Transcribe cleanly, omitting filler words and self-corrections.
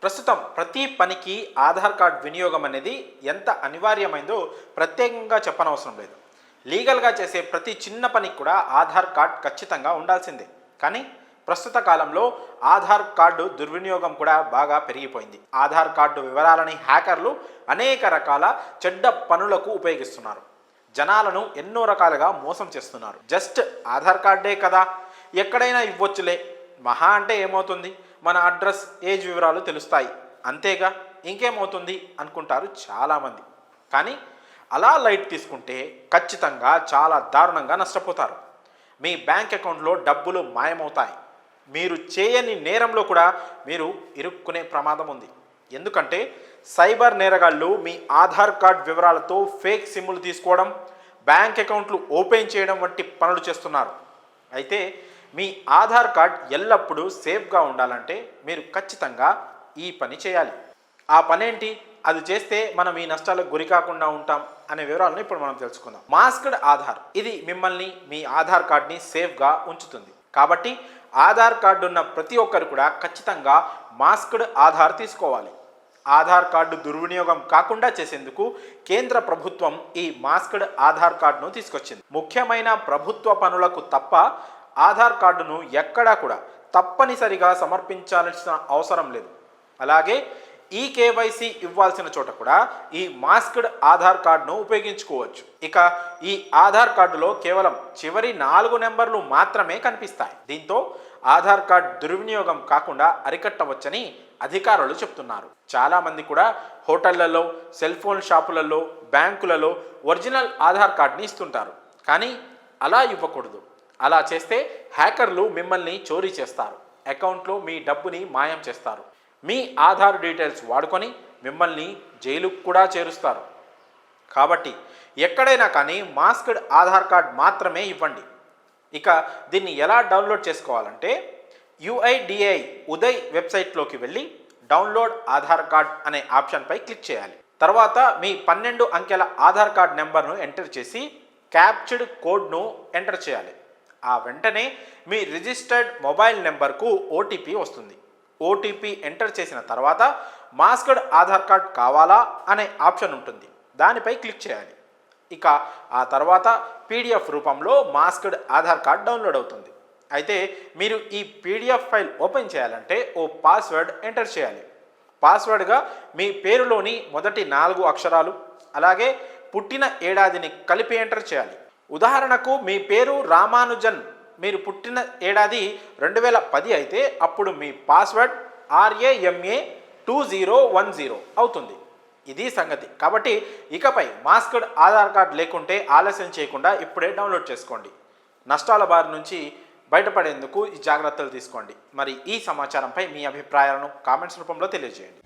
ప్రస్తుతం ప్రతి పనికి ఆధార్ కార్డ్ వినియోగం అనేది ఎంత అనివార్యమైందో ప్రత్యేకంగా చెప్పనవసరం లేదు. లీగల్గా చేసే ప్రతి చిన్న పనికి కూడా ఆధార్ కార్డ్ ఖచ్చితంగా ఉండాల్సిందే. కానీ ప్రస్తుత కాలంలో ఆధార్ కార్డు దుర్వినియోగం కూడా బాగా పెరిగిపోయింది. ఆధార్ కార్డు వివరాలని హ్యాకర్లు అనేక రకాల చెడ్డ పనులకు ఉపయోగిస్తున్నారు. జనాలను ఎన్నో రకాలుగా మోసం చేస్తున్నారు. జస్ట్ ఆధార్ కార్డే కదా, ఎక్కడైనా ఇవ్వచ్చులే, మహా అంటే ఏమవుతుంది, మన అడ్రస్ ఏజ్ వివరాలు తెలుస్తాయి, అంతేగా, ఇంకేమవుతుంది అనుకుంటారు చాలామంది. కానీ అలా లైట్ తీసుకుంటే ఖచ్చితంగా చాలా దారుణంగా నష్టపోతారు. మీ బ్యాంక్ అకౌంట్లో డబ్బులు మాయమవుతాయి. మీరు చేయని నేరంలో కూడా మీరు ఇరుక్కునే ప్రమాదం ఉంది. ఎందుకంటే సైబర్ నేరగాళ్ళు మీ ఆధార్ కార్డ్ వివరాలతో ఫేక్ సిమ్ములు తీసుకోవడం, బ్యాంక్ అకౌంట్లు ఓపెన్ చేయడం వంటి పనులు చేస్తున్నారు. అయితే మీ ఆధార్ కార్డ్ ఎల్లప్పుడూ సేఫ్గా ఉండాలంటే మీరు ఖచ్చితంగా ఈ పని చేయాలి. ఆ పని ఏంటి, అది చేస్తే మనం ఈ నష్టాలకు గురి కాకుండా ఉంటాం అనే వివరాలను ఇప్పుడు మనం తెలుసుకుందాం. మాస్క్డ్ ఆధార్, ఇది మిమ్మల్ని మీ ఆధార్ కార్డ్ని సేఫ్గా ఉంచుతుంది. కాబట్టి ఆధార్ కార్డు ఉన్న ప్రతి ఒక్కరు కూడా ఖచ్చితంగా మాస్క్డ్ ఆధార్ తీసుకోవాలి. ఆధార్ కార్డు దుర్వినియోగం కాకుండా చేసేందుకు కేంద్ర ప్రభుత్వం ఈ మాస్క్డ్ ఆధార్ కార్డును తీసుకొచ్చింది. ముఖ్యమైన ప్రభుత్వ పనులకు తప్ప ఆధార్ కార్డును ఎక్కడా కూడా తప్పనిసరిగా సమర్పించాల్సిన అవసరం లేదు. అలాగే ఈ కేవైసీ ఇవ్వాల్సిన చోట కూడా ఈ మాస్క్డ్ ఆధార్ కార్డును ఉపయోగించుకోవచ్చు. ఇక ఈ ఆధార్ కార్డులో కేవలం చివరి 4 నెంబర్లు మాత్రమే కనిపిస్తాయి. దీంతో ఆధార్ కార్డ్ దుర్వినియోగం కాకుండా అరికట్టవచ్చని అధికారులు చెప్తున్నారు. చాలామంది కూడా హోటళ్లలో, సెల్ ఫోన్ షాపులలో, బ్యాంకులలో ఒరిజినల్ ఆధార్ కార్డ్ని ఇస్తుంటారు. కానీ అలా ఇవ్వకూడదు. అలా చేస్తే హ్యాకర్లు మిమ్మల్ని చోరీ చేస్తారు, అకౌంట్లో మీ డబ్బుని మాయం చేస్తారు, మీ ఆధార్ డీటెయిల్స్ వాడుకొని మిమ్మల్ని జైలుకు కూడా చేరుస్తారు. కాబట్టి ఎక్కడైనా కానీ మాస్క్డ్ ఆధార్ కార్డ్ మాత్రమే ఇవ్వండి. ఇక దీన్ని ఎలా డౌన్లోడ్ చేసుకోవాలంటే UIDAI ఉదయ్ వెబ్సైట్లోకి వెళ్ళి డౌన్లోడ్ ఆధార్ కార్డ్ అనే ఆప్షన్పై క్లిక్ చేయాలి. తర్వాత మీ 12 అంకెల ఆధార్ కార్డ్ నెంబర్ను ఎంటర్ చేసి క్యాప్చర్డ్ కోడ్ను ఎంటర్ చేయాలి. ఆ వెంటనే మీ రిజిస్టర్డ్ మొబైల్ నెంబర్కు OTP వస్తుంది. OTP ఎంటర్ చేసిన తర్వాత మాస్క్డ్ ఆధార్ కార్డ్ కావాలా అనే ఆప్షన్ ఉంటుంది, దానిపై క్లిక్ చేయాలి. ఇక ఆ తర్వాత PDF రూపంలో మాస్క్డ్ ఆధార్ కార్డ్ డౌన్లోడ్ అవుతుంది. అయితే మీరు ఈ PDF ఫైల్ ఓపెన్ చేయాలంటే ఓ పాస్వర్డ్ ఎంటర్ చేయాలి. పాస్వర్డ్గా మీ పేరులోని మొదటి 4 అక్షరాలు అలాగే పుట్టిన ఏడాదిని కలిపి ఎంటర్ చేయాలి. ఉదాహరణకు మీ పేరు రామానుజన్, మీరు పుట్టిన ఏడాది 2010 అయితే అప్పుడు మీ పాస్వర్డ్ RAMA2010 అవుతుంది. ఇది సంగతి. కాబట్టి ఇకపై మాస్క్డ్ ఆధార్ కార్డ్ లేకుంటే ఆలస్యం చేయకుండా ఇప్పుడే డౌన్లోడ్ చేసుకోండి. నష్టాల బారి నుంచి బయటపడేందుకు ఈ జాగ్రత్తలు తీసుకోండి. మరి ఈ సమాచారంపై మీ అభిప్రాయాలను కామెంట్స్ రూపంలో తెలియజేయండి.